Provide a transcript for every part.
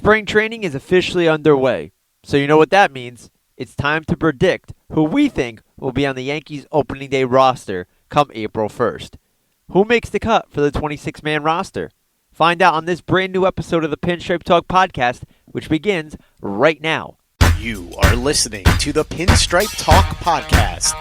Spring training is officially underway, so you know what that means. It's time to predict who we think will be on the Yankees opening day roster come April 1st. Who makes the cut for the 26-man roster? Find out on this brand new episode of the Pinstripe Talk podcast, which begins right now. You are listening to the Pinstripe Talk podcast.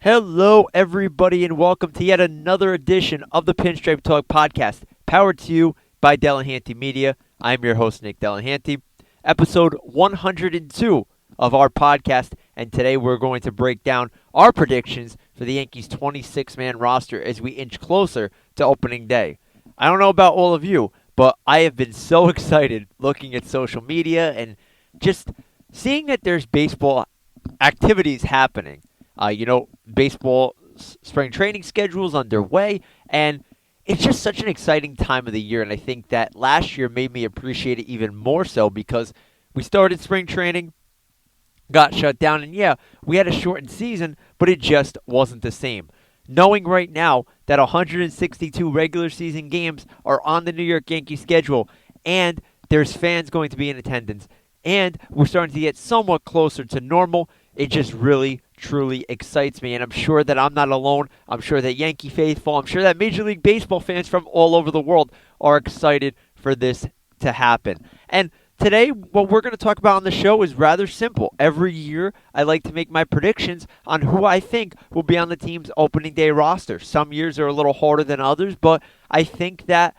Hello, everybody, and welcome to yet another edition of the Pinstripe Talk podcast, powered to you by Delahanty Media. I'm your host, Nick Delahanty. Episode 102 of our podcast, and today we're going to break down our predictions for the Yankees' 26-man roster as we inch closer to opening day. I don't know about all of you, but I have been so excited looking at social media and just seeing that there's baseball activities happening. Baseball spring training schedules underway, and it's just such an exciting time of the year, and I think that last year made me appreciate it even more so because we started spring training, got shut down, and yeah, we had a shortened season, but it just wasn't the same. Knowing right now that 162 regular season games are on the New York Yankees schedule, and there's fans going to be in attendance, and we're starting to get somewhat closer to normal, it just really, truly excites me, and I'm sure that I'm not alone. I'm sure that Yankee faithful, I'm sure that Major League Baseball fans from all over the world are excited for this to happen. And today, what we're going to talk about on the show is rather simple. Every year, I like to make my predictions on who I think will be on the team's opening day roster. Some years are a little harder than others, but I think that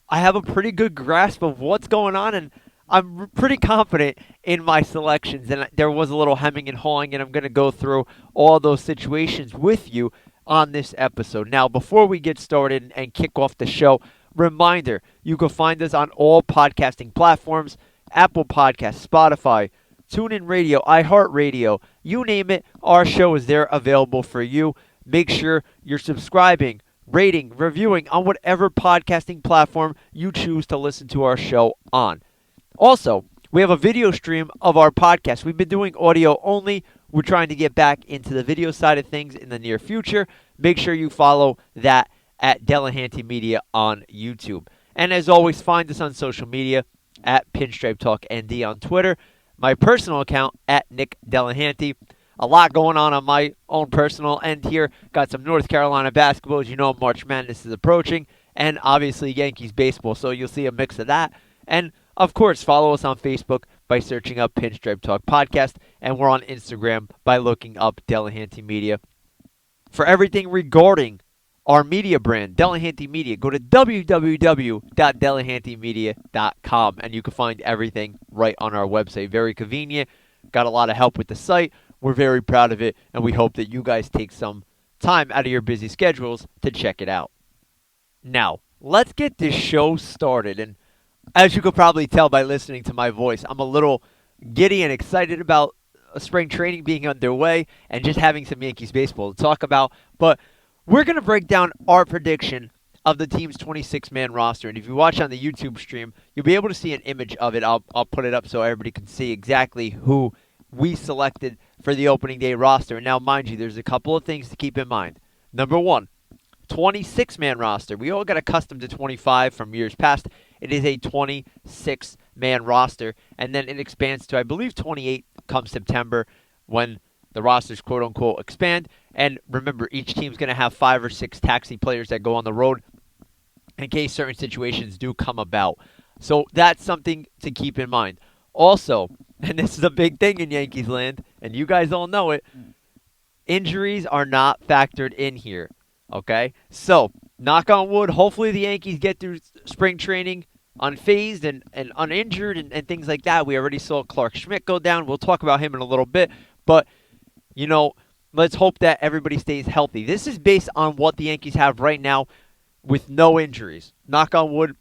I have a pretty good grasp of what's going on, and I'm pretty confident in my selections, and there was a little hemming and hawing, and I'm going to go through all those situations with you on this episode. Now, before we get started and kick off the show, reminder, you can find us on all podcasting platforms, Apple Podcasts, Spotify, TuneIn Radio, iHeartRadio, you name it, our show is there available for you. Make sure you're subscribing, rating, reviewing on whatever podcasting platform you choose to listen to our show on. Also, we have a video stream of our podcast. We've been doing audio only. We're trying to get back into the video side of things in the near future. Make sure you follow that at Delahanty Media on YouTube. And as always, find us on social media at Pinstripe Talk ND on Twitter. My personal account at Nick Delahanty. A lot going on my own personal end here. Got some North Carolina basketball. As you know, March Madness is approaching. And obviously Yankees baseball. So you'll see a mix of that. And of course, follow us on Facebook by searching up Pinstripe Talk Podcast, and we're on Instagram by looking up Delahanty Media. For everything regarding our media brand, Delahanty Media, go to www.delahantymedia.com, and you can find everything right on our website. Very convenient. Got a lot of help with the site. We're very proud of it, and we hope that you guys take some time out of your busy schedules to check it out. Now, let's get this show started, and as you could probably tell by listening to my voice, I'm a little giddy and excited about spring training being underway and just having some Yankees baseball to talk about. But we're going to break down our prediction of the team's 26-man roster. And if you watch on the YouTube stream, you'll be able to see an image of it. I'll put it up so everybody can see exactly who we selected for the opening day roster. And now, mind you, there's a couple of things to keep in mind. Number one, 26-man roster. We all got accustomed to 25 from years past. It is a 26-man roster, and then it expands to, I believe, 28 come September when the rosters, quote-unquote, expand. And remember, each team's going to have 5 or 6 taxi players that go on the road in case certain situations do come about. So that's something to keep in mind. Also, and this is a big thing in Yankees land, and you guys all know it, injuries are not factored in here. Okay, so knock on wood, hopefully the Yankees get through spring training unfazed and uninjured and things like that. We already saw Clark Schmidt go down. We'll talk about him in a little bit. But, let's hope that everybody stays healthy. This is based on what the Yankees have right now with no injuries. Knock on wood,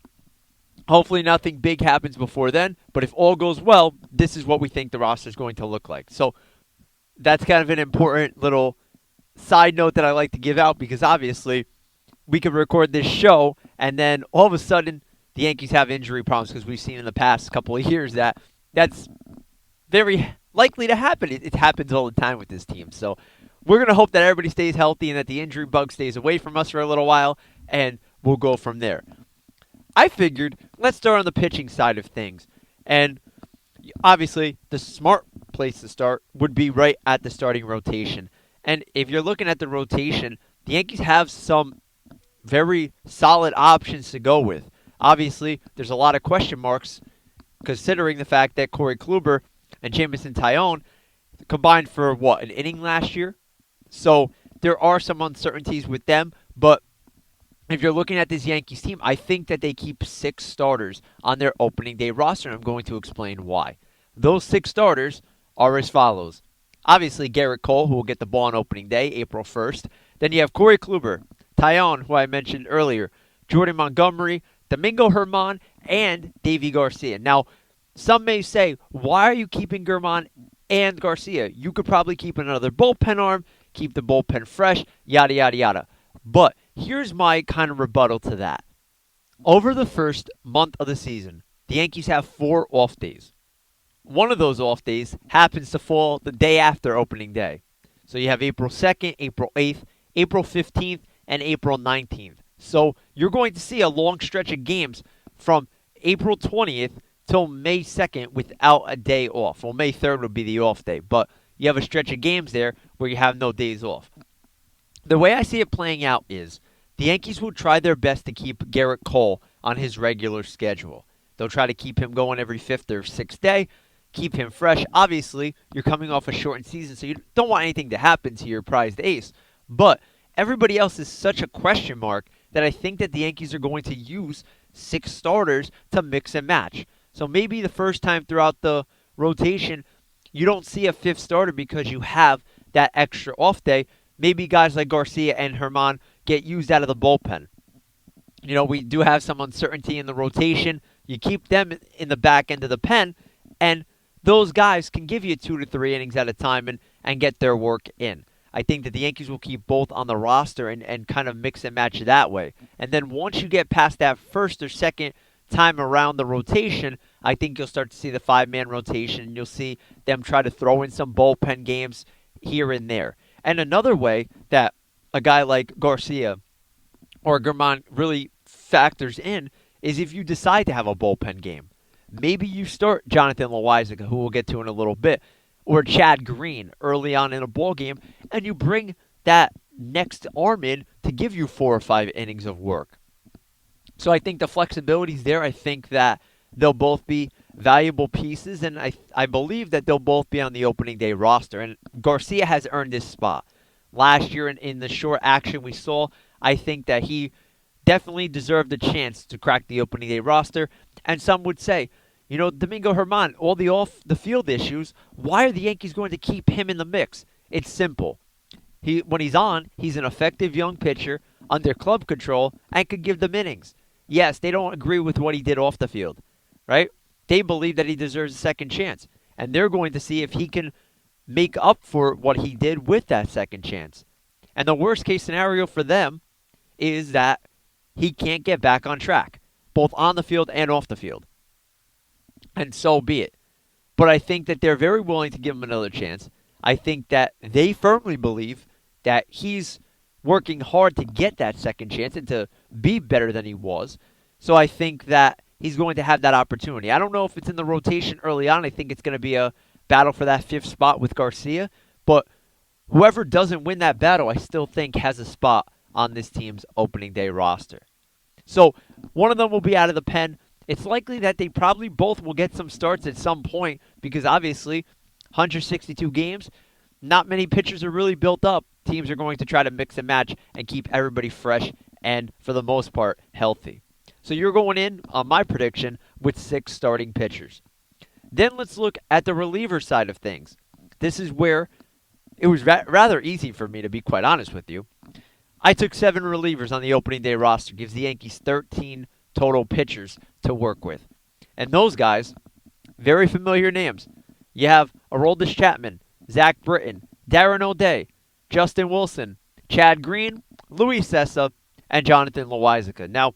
hopefully nothing big happens before then. But if all goes well, this is what we think the roster is going to look like. So that's kind of an important little side note that I like to give out because obviously we could record this show and then all of a sudden the Yankees have injury problems because we've seen in the past couple of years that's very likely to happen. It happens all the time with this team. So we're going to hope that everybody stays healthy and that the injury bug stays away from us for a little while and we'll go from there. I figured, let's start on the pitching side of things. And obviously, the smart place to start would be right at the starting rotation. And if you're looking at the rotation, the Yankees have some very solid options to go with. Obviously, there's a lot of question marks considering the fact that Corey Kluber and Jameson Taillon combined for, an inning last year? So there are some uncertainties with them, but if you're looking at this Yankees team, I think that they keep 6 starters on their opening day roster, and I'm going to explain why. Those 6 starters are as follows. Obviously, Garrett Cole, who will get the ball on opening day, April 1st. Then you have Corey Kluber, Taillon, who I mentioned earlier, Jordan Montgomery, Domingo Germán, and Davy Garcia. Now, some may say, why are you keeping Germán and Garcia? You could probably keep another bullpen arm, keep the bullpen fresh, yada, yada, yada. But here's my kind of rebuttal to that. Over the first month of the season, the Yankees have 4 off days. One of those off days happens to fall the day after opening day. So you have April 2nd, April 8th, April 15th, and April 19th. So you're going to see a long stretch of games from April 20th till May 2nd without a day off. Well, May 3rd would be the off day, but you have a stretch of games there where you have no days off. The way I see it playing out is the Yankees will try their best to keep Garrett Cole on his regular schedule. They'll try to keep him going every 5th or 6th day, keep him fresh. Obviously, you're coming off a shortened season, so you don't want anything to happen to your prized ace. But everybody else is such a question mark that I think that the Yankees are going to use 6 starters to mix and match. So maybe the first time throughout the rotation, you don't see a 5th starter because you have that extra off day. Maybe guys like Garcia and Germán get used out of the bullpen. You know, we do have some uncertainty in the rotation. You keep them in the back end of the pen, and those guys can give you 2 to 3 innings at a time and get their work in. I think that the Yankees will keep both on the roster and kind of mix and match that way. And then once you get past that first or second time around the rotation, I think you'll start to see the 5-man rotation, and you'll see them try to throw in some bullpen games here and there. And another way that a guy like Garcia or Germán really factors in is if you decide to have a bullpen game. Maybe you start Jonathan Loáisiga, who we'll get to in a little bit, or Chad Green early on in a ball game, and you bring that next arm in to give you 4 or 5 innings of work. So I think the flexibility is there. I think that they'll both be valuable pieces, and I believe that they'll both be on the opening day roster. And Garcia has earned this spot. Last year in the short action we saw, I think that he definitely deserved a chance to crack the opening day roster. And some would say, you know, Domingo Germán, all the off-the-field issues, why are the Yankees going to keep him in the mix? It's simple. When he's on, he's an effective young pitcher under club control and could give them innings. Yes, they don't agree with what he did off the field, right? They believe that he deserves a second chance, and they're going to see if he can make up for what he did with that second chance. And the worst-case scenario for them is that he can't get back on track, both on the field and off the field. And so be it. But I think that they're very willing to give him another chance. I think that they firmly believe that he's working hard to get that second chance and to be better than he was. So I think that he's going to have that opportunity. I don't know if it's in the rotation early on. I think it's going to be a battle for that 5th spot with Garcia. But whoever doesn't win that battle, I still think has a spot on this team's opening day roster. So one of them will be out of the pen. It's likely that they probably both will get some starts at some point because obviously 162 games, not many pitchers are really built up. Teams are going to try to mix and match and keep everybody fresh and, for the most part, healthy. So you're going in, on my prediction, with 6 starting pitchers. Then let's look at the reliever side of things. This is where it was rather easy for me, to be quite honest with you. I took 7 relievers on the opening day roster. Gives the Yankees 13 total pitchers to work with. And those guys, very familiar names. You have Aroldis Chapman, Zach Britton, Darren O'Day, Justin Wilson, Chad Green, Luis Sessa, and Jonathan Loáisiga. Now,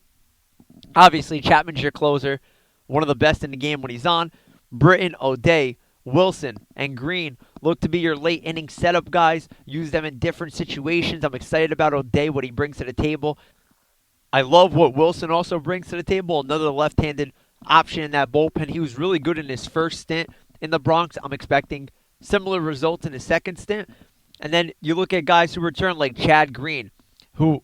obviously, Chapman's your closer, one of the best in the game when he's on. Britton, O'Day, Wilson, and Green look to be your late inning setup guys. Use them in different situations. I'm excited about O'Day, what he brings to the table. I love what Wilson also brings to the table. Another left-handed option in that bullpen. He was really good in his first stint in the Bronx. I'm expecting similar results in his second stint. And then you look at guys who return like Chad Green, who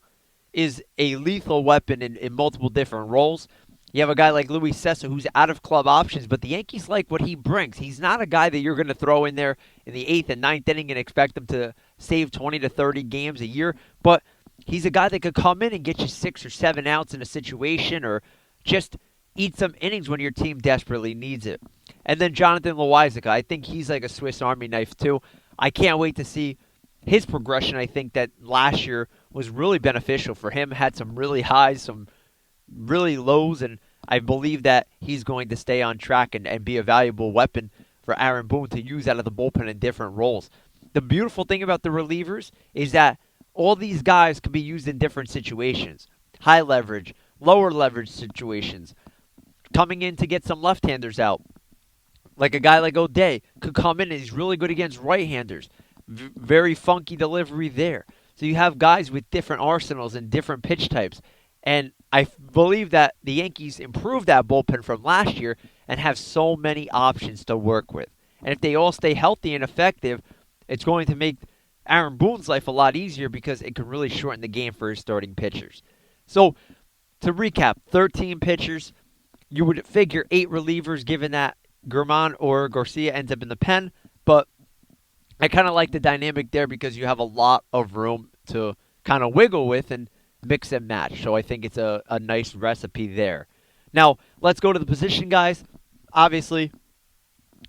is a lethal weapon in multiple different roles. You have a guy like Luis Cessa who's out of club options, but the Yankees like what he brings. He's not a guy that you're going to throw in there in the 8th and ninth inning and expect him to save 20 to 30 games a year, but he's a guy that could come in and get you 6 or 7 outs in a situation or just eat some innings when your team desperately needs it. And then Jonathan Loáisiga, I think he's like a Swiss Army knife too. I can't wait to see his progression. I think that last year was really beneficial for him. Had some really highs, some really lows, and I believe that he's going to stay on track and be a valuable weapon for Aaron Boone to use out of the bullpen in different roles. The beautiful thing about the relievers is that all these guys can be used in different situations. High leverage, lower leverage situations. Coming in to get some left-handers out. Like a guy like O'Day could come in and he's really good against right-handers. Very funky delivery there. So you have guys with different arsenals and different pitch types. And I believe that the Yankees improved that bullpen from last year and have so many options to work with. And if they all stay healthy and effective, it's going to make Aaron Boone's life a lot easier because it can really shorten the game for his starting pitchers. So, to recap, 13 pitchers. You would figure 8 relievers given that Germán or Garcia ends up in the pen. But I kind of like the dynamic there because you have a lot of room to kind of wiggle with and mix and match. So I think it's a nice recipe there. Now, let's go to the position guys. Obviously,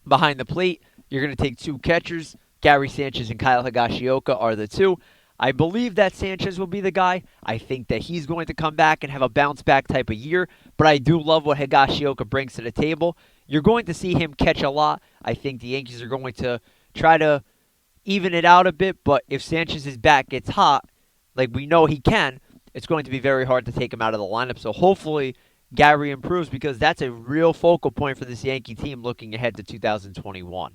behind the plate, you're going to take 2 catchers. Gary Sanchez and Kyle Higashioka are the 2. I believe that Sanchez will be the guy. I think that he's going to come back and have a bounce-back type of year. But I do love what Higashioka brings to the table. You're going to see him catch a lot. I think the Yankees are going to try to even it out a bit. But if Sanchez's bat gets hot, like we know he can, it's going to be very hard to take him out of the lineup. So hopefully Gary improves because that's a real focal point for this Yankee team looking ahead to 2021.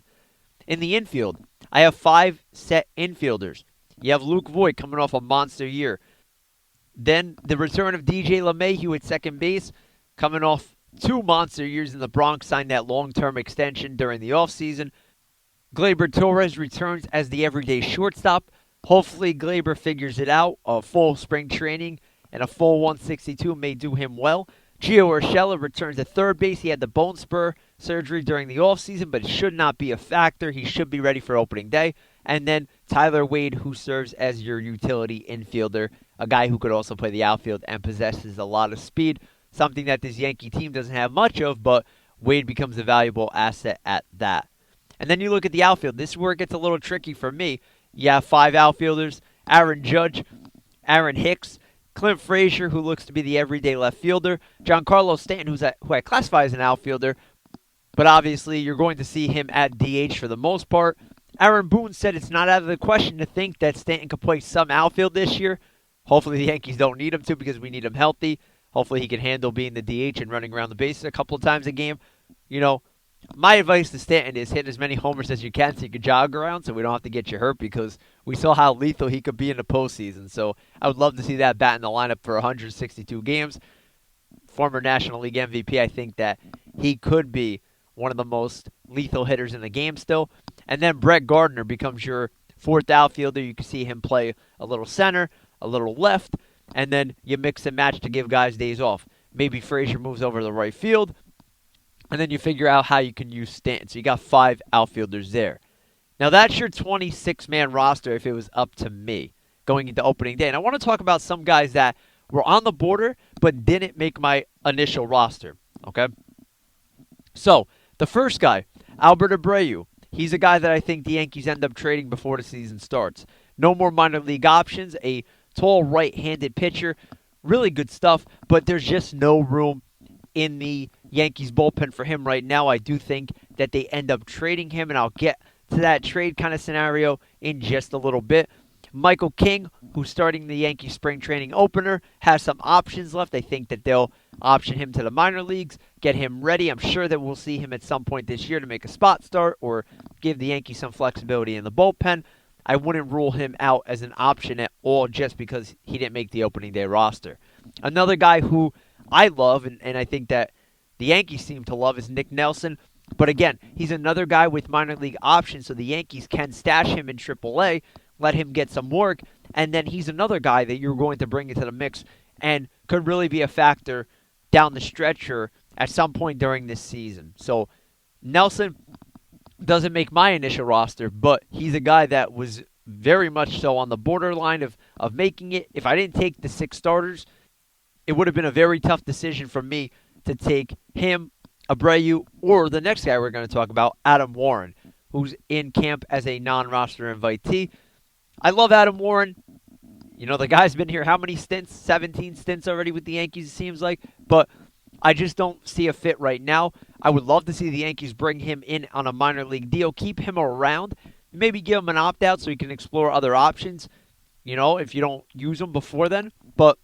In the infield, I have 5 set infielders. You have Luke Voigt coming off a monster year. Then the return of DJ LeMahieu at second base, coming off 2 monster years in the Bronx, signed that long-term extension during the offseason. Gleyber Torres returns as the everyday shortstop. Hopefully Gleyber figures it out. A full spring training and a full 162 may do him well. Gio Urshela returns at third base. He had the bone spur surgery during the offseason, but it should not be a factor. He should be ready for opening day. And then Tyler Wade, who serves as your utility infielder, a guy who could also play the outfield and possesses a lot of speed, something that this Yankee team doesn't have much of, but Wade becomes a valuable asset at that. And then you look at the outfield. This is where it gets a little tricky for me. You have 5 outfielders: Aaron Judge, Aaron Hicks, Clint Frazier, who looks to be the everyday left fielder, Giancarlo Stanton, who I classify as an outfielder, but obviously you're going to see him at DH for the most part. Aaron Boone said it's not out of the question to think that Stanton could play some outfield this year. Hopefully the Yankees don't need him to because we need him healthy. Hopefully he can handle being the DH and running around the bases a couple of times a game. You know, my advice to Stanton is hit as many homers as you can so you can jog around so we don't have to get you hurt because we saw how lethal he could be in the postseason. So I would love to see that bat in the lineup for 162 games. Former National League MVP, I think that he could be one of the most lethal hitters in the game still. And then Brett Gardner becomes your 4th outfielder. You can see him play a little center, a little left, and then you mix and match to give guys days off. Maybe Frazier moves over to the right field, and then you figure out how you can use Stanton. So you got 5 outfielders there. Now that's your 26-man roster if it was up to me going into opening day. And I want to talk about some guys that were on the border but didn't make my initial roster. Okay? So the first guy, Alberta Brayu. He's a guy that I think the Yankees end up trading before the season starts. No more minor league options. A tall right-handed pitcher. Really good stuff, but there's just no room in the Yankees bullpen for him right now. I do think that they end up trading him, and I'll get to that trade kind of scenario in just a little bit. Michael King, who's starting the Yankee spring training opener, has some options left. I think that they'll option him to the minor leagues, get him ready. I'm sure that we'll see him at some point this year to make a spot start or give the Yankees some flexibility in the bullpen. I wouldn't rule him out as an option at all just because he didn't make the opening day roster. Another guy who I love, and I think that the Yankees seem to love, is Nick Nelson. But again, he's another guy with minor league options, so the Yankees can stash him in AAA, let him get some work, and then he's another guy that you're going to bring into the mix and could really be a factor down the stretch or at some point during this season. So Nelson doesn't make my initial roster, but he's a guy that was very much so on the borderline of making it. If I didn't take the 6 starters, it would have been a very tough decision for me to take him, Abreu, or the next guy we're going to talk about, Adam Warren, who's in camp as a non-roster invitee. I love Adam Warren. You know, the guy's been here how many stints? 17 stints already with the Yankees, it seems like. But I just don't see a fit right now. I would love to see the Yankees bring him in on a minor league deal, keep him around, maybe give him an opt-out so he can explore other options, you know, if you don't use him before then. But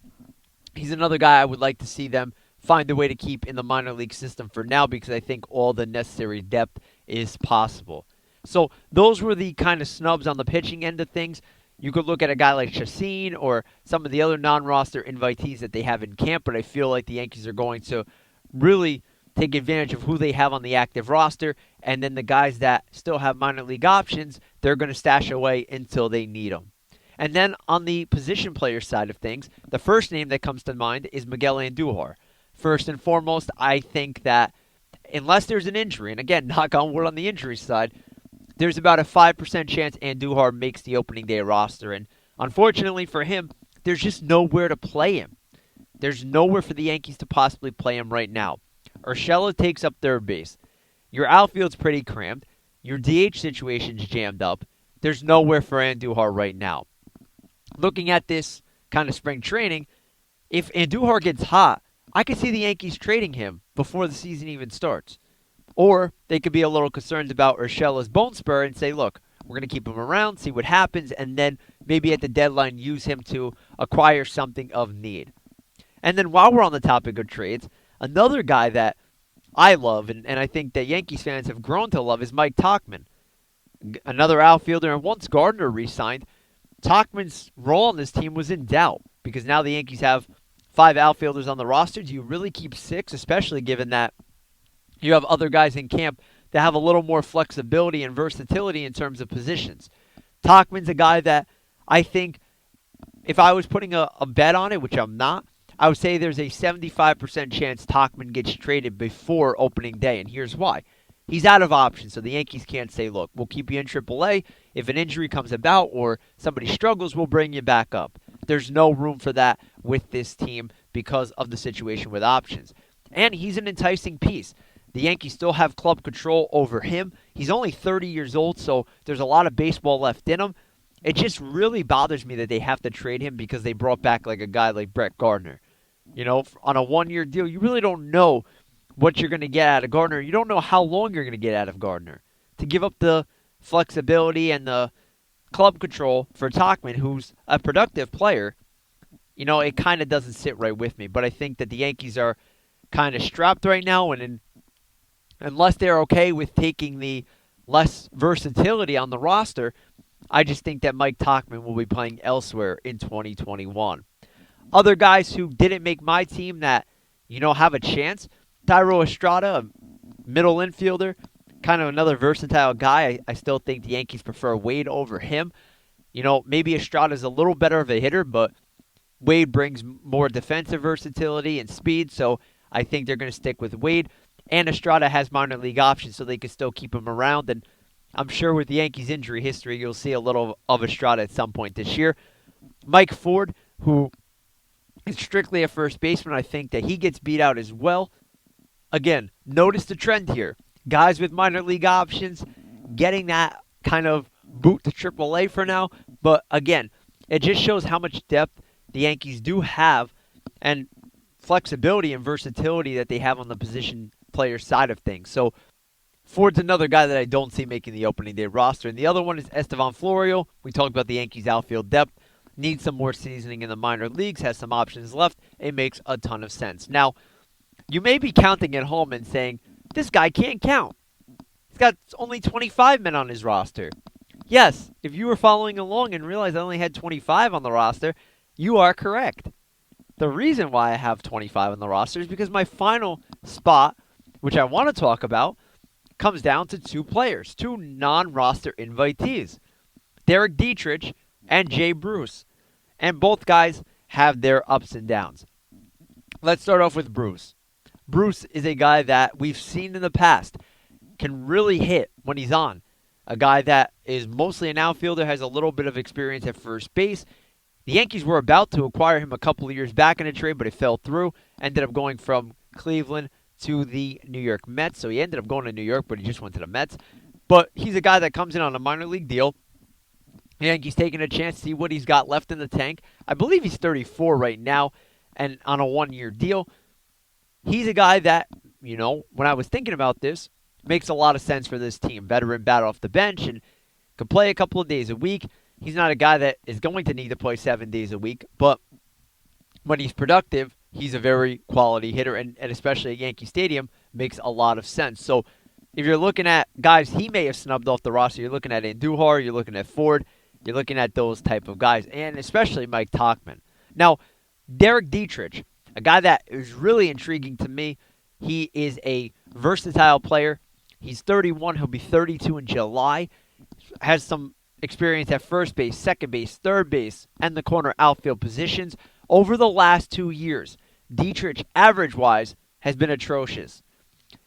he's another guy I would like to see them find a way to keep in the minor league system for now because I think all the necessary depth is possible. So those were the kind of snubs on the pitching end of things. You could look at a guy like Chacin or some of the other non-roster invitees that they have in camp, but I feel like the Yankees are going to really take advantage of who they have on the active roster, and then the guys that still have minor league options, they're going to stash away until they need them. And then on the position player side of things, the first name that comes to mind is Miguel Andujar. First and foremost, I think that unless there's an injury, and again, knock on wood on the injury side, there's about a 5% chance Andujar makes the opening day roster. And unfortunately for him, there's just nowhere to play him. There's nowhere for the Yankees to possibly play him right now. Urshela takes up third base. Your outfield's pretty cramped. Your DH situation's jammed up. There's nowhere for Andujar right now. Looking at this kind of spring training, if Andujar gets hot, I could see the Yankees trading him before the season even starts. Or they could be a little concerned about Urshela's bone spur and say, look, we're going to keep him around, see what happens, and then maybe at the deadline use him to acquire something of need. And then while we're on the topic of trades, another guy that I love and I think that Yankees fans have grown to love is Mike Talkman. Another outfielder, and once Gardner re-signed, Talkman's role on this team was in doubt because now the Yankees have 5 outfielders on the roster. Do you really keep 6, especially given that you have other guys in camp that have a little more flexibility and versatility in terms of positions? Talkman's a guy that I think if I was putting a bet on it, which I'm not, I would say there's a 75% chance Talkman gets traded before opening day, and here's why. He's out of options, so the Yankees can't say, look, we'll keep you in AAA. If an injury comes about or somebody struggles, we'll bring you back up. There's no room for that with this team because of the situation with options. And he's an enticing piece. The Yankees still have club control over him. He's only 30 years old, so there's a lot of baseball left in him. It just really bothers me that they have to trade him because they brought back like a guy like Brett Gardner. You know, on a 1-year deal, you really don't know what you're going to get out of Gardner. You don't know how long you're going to get out of Gardner. To give up the flexibility and the club control for Talkman, who's a productive player, you know, it kind of doesn't sit right with me. But I think that the Yankees are kind of strapped right now, and unless they're okay with taking the less versatility on the roster, I just think that Mike Talkman will be playing elsewhere in 2021. Other guys who didn't make my team that, you know, have a chance, Tyro Estrada, a middle infielder, kind of another versatile guy. I still think the Yankees prefer Wade over him. You know, maybe Estrada's a little better of a hitter, but Wade brings more defensive versatility and speed, so I think they're going to stick with Wade. And Estrada has minor league options, so they can still keep him around. And I'm sure with the Yankees' injury history, you'll see a little of Estrada at some point this year. Mike Ford, who is strictly a first baseman, I think that he gets beat out as well. Again, notice the trend here. Guys with minor league options getting that kind of boot to AAA for now. But again, it just shows how much depth the Yankees do have and flexibility and versatility that they have on the position player side of things. So Ford's another guy that I don't see making the opening day roster. And the other one is Estevan Florio. We talked about the Yankees outfield depth. Needs some more seasoning in the minor leagues. Has some options left. It makes a ton of sense. Now, you may be counting at home and saying, this guy can't count. He's got only 25 men on his roster. Yes, if you were following along and realized I only had 25 on the roster, you are correct. the reason why I have 25 on the roster is because my final spot, which I want to talk about, comes down to two players, two non-roster invitees, Derek Dietrich and Jay Bruce. And both guys have their ups and downs. Let's start off with Bruce. Bruce is a guy that we've seen in the past can really hit when he's on. A guy that is mostly an outfielder, has a little bit of experience at first base. The Yankees were about to acquire him a couple of years back in a trade, but it fell through. Ended up going from Cleveland to the New York Mets. So he ended up going to New York, but he just went to the Mets. But he's a guy that comes in on a minor league deal. The Yankees taking a chance to see what he's got left in the tank. I believe he's 34 right now and on a one-year deal. He's a guy that, when I was thinking about this, makes a lot of sense for this team. Veteran bat off the bench and can play a couple of days a week. He's not a guy that is going to need to play 7 days a week, but when he's productive, he's a very quality hitter, and especially at Yankee Stadium, makes a lot of sense. So if you're looking at guys he may have snubbed off the roster, you're looking at Andujar, you're looking at Ford, you're looking at those type of guys, and especially Mike Talkman. Now, Derek Dietrich, a guy that is really intriguing to me. He is a versatile player. He's 31. He'll be 32 in July. Has some experience at first base, second base, third base, and the corner outfield positions. Over the last 2 years, Dietrich, average-wise, has been atrocious.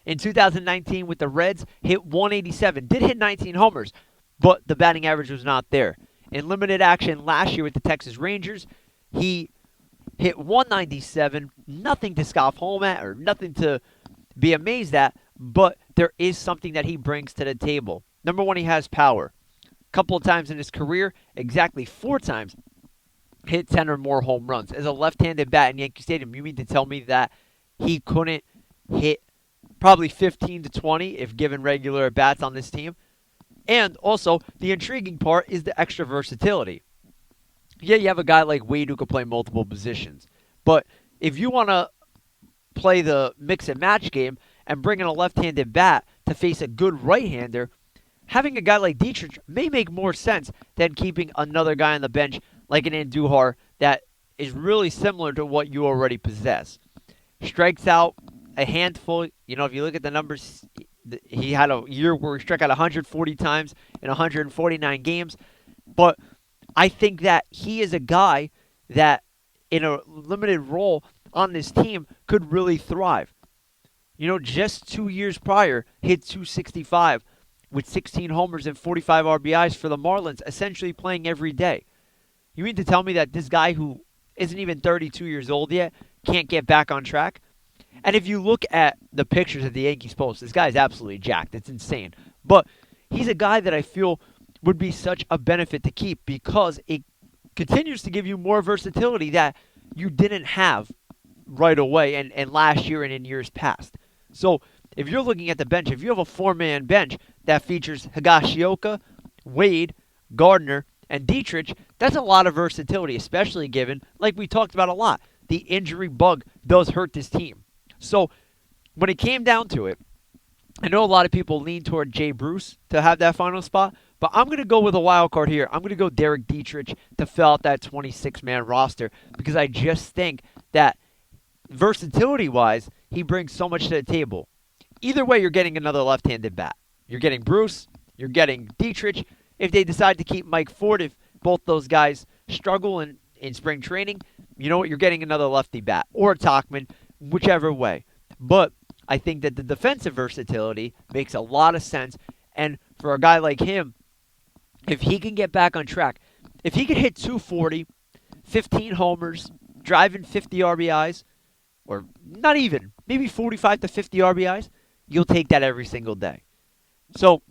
In 2019 with the Reds, hit 187. Did hit 19 homers, but the batting average was not there. In limited action last year with the Texas Rangers, he hit 197. Nothing to scoff home at or nothing to be amazed at, but there is something that he brings to the table. Number one, he has power. A couple of times in his career, exactly 4 times, hit 10 or more home runs. As a left-handed bat in Yankee Stadium, you mean to tell me that he couldn't hit probably 15 to 20 if given regular at-bats on this team? And also, the intriguing part is the extra versatility. Yeah, you have a guy like Wade who can play multiple positions. But if you want to play the mix-and-match game and bring in a left-handed bat to face a good right-hander, having a guy like Dietrich may make more sense than keeping another guy on the bench like an Andujar that is really similar to what you already possess. Strikes out a handful. If you look at the numbers, he had a year where he struck out 140 times in 149 games. But I think that he is a guy that in a limited role on this team could really thrive. Just 2 years prior, hit 265 with 16 homers and 45 RBIs for the Marlins, essentially playing every day. You mean to tell me that this guy who isn't even 32 years old yet can't get back on track? And if you look at the pictures that the Yankees post, this guy is absolutely jacked. It's insane. But he's a guy that I feel would be such a benefit to keep because it continues to give you more versatility that you didn't have right away and last year and in years past. So if you're looking at the bench, if you have a 4-man bench that features Higashioka, Wade, Gardner, and Dietrich, that's a lot of versatility, especially given, like we talked about a lot, the injury bug does hurt this team. So when it came down to it, I know a lot of people lean toward Jay Bruce to have that final spot, but I'm going to go with a wild card here. I'm going to go Derek Dietrich to fill out that 26-man roster because I just think that versatility-wise, he brings so much to the table. Either way, you're getting another left-handed bat. You're getting Bruce. You're getting Dietrich. If they decide to keep Mike Ford, if both those guys struggle in spring training, you know what? You're getting another lefty bat or a Talkman, whichever way. But I think that the defensive versatility makes a lot of sense. And for a guy like him, if he can get back on track, if he could hit 240, 15 homers, driving 50 RBIs, or not even, maybe 45 to 50 RBIs, you'll take that every single day. So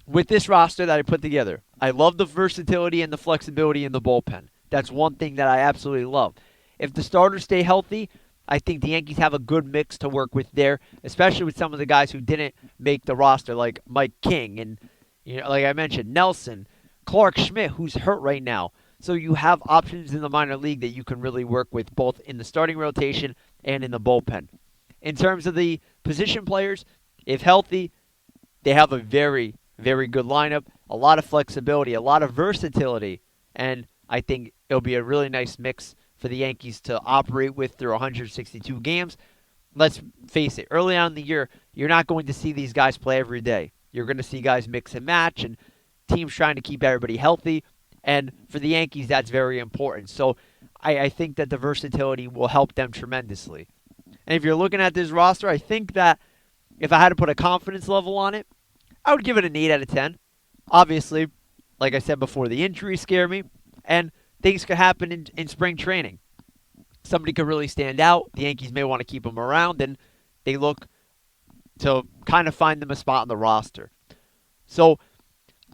with this roster that I put together, I love the versatility and the flexibility in the bullpen. That's one thing that I absolutely love. If the starters stay healthy, I think the Yankees have a good mix to work with there, especially with some of the guys who didn't make the roster, like Mike King and, like I mentioned, Nelson, Clark Schmidt, who's hurt right now. So you have options in the minor league that you can really work with both in the starting rotation and in the bullpen. In terms of the position players, if healthy, they have a very, very good lineup, a lot of flexibility, a lot of versatility, and I think it'll be a really nice mix for the Yankees to operate with through 162 games. Let's face it, early on in the year, you're not going to see these guys play every day. You're going to see guys mix and match and teams trying to keep everybody healthy. And for the Yankees, that's very important. So I think that the versatility will help them tremendously. And if you're looking at this roster, I think that if I had to put a confidence level on it, I would give it an 8 out of 10. Obviously, like I said before, the injuries scare me, and things could happen in spring training. Somebody could really stand out. The Yankees may want to keep them around, and they look to kind of find them a spot on the roster. So,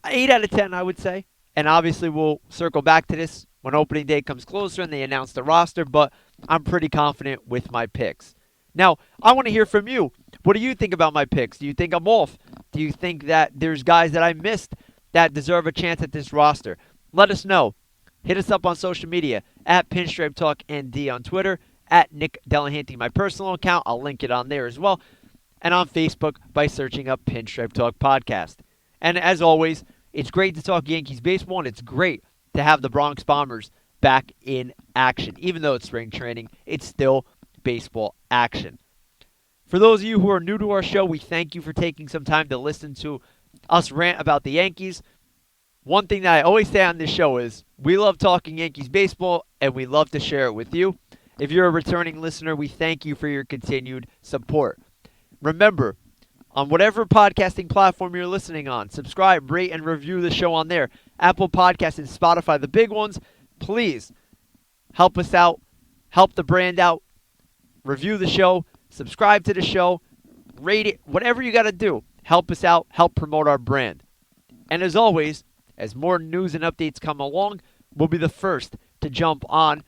8 out of 10, I would say. And obviously, we'll circle back to this when opening day comes closer and they announce the roster, but I'm pretty confident with my picks. Now, I want to hear from you. What do you think about my picks? Do you think I'm off? Do you think that there's guys that I missed that deserve a chance at this roster? Let us know. Hit us up on social media at Pinstripe Talk ND on Twitter, at Nick Delahanty, my personal account. I'll link it on there as well. And on Facebook by searching up Pinstripe Talk Podcast. And as always, it's great to talk Yankees baseball, and it's great to have the Bronx Bombers back in action. Even though it's spring training, it's still baseball action. For those of you who are new to our show, we thank you for taking some time to listen to us rant about the Yankees. One thing that I always say on this show is we love talking Yankees baseball, and we love to share it with you. If you're a returning listener, we thank you for your continued support. Remember, on whatever podcasting platform you're listening on, subscribe, rate, and review the show on there. Apple Podcasts and Spotify, the big ones. Please help us out, help the brand out, review the show, subscribe to the show, rate it, whatever you got to do. Help us out, help promote our brand. And as always, as more news and updates come along, we'll be the first to jump on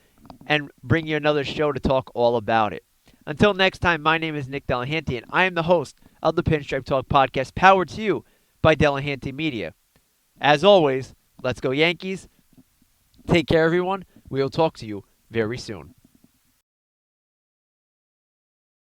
and bring you another show to talk all about it. Until next time, my name is Nick Delahanty, and I am the host of the Pinstripe Talk Podcast, powered to you by Delahanty Media. As always, let's go Yankees. Take care, everyone. We will talk to you very soon.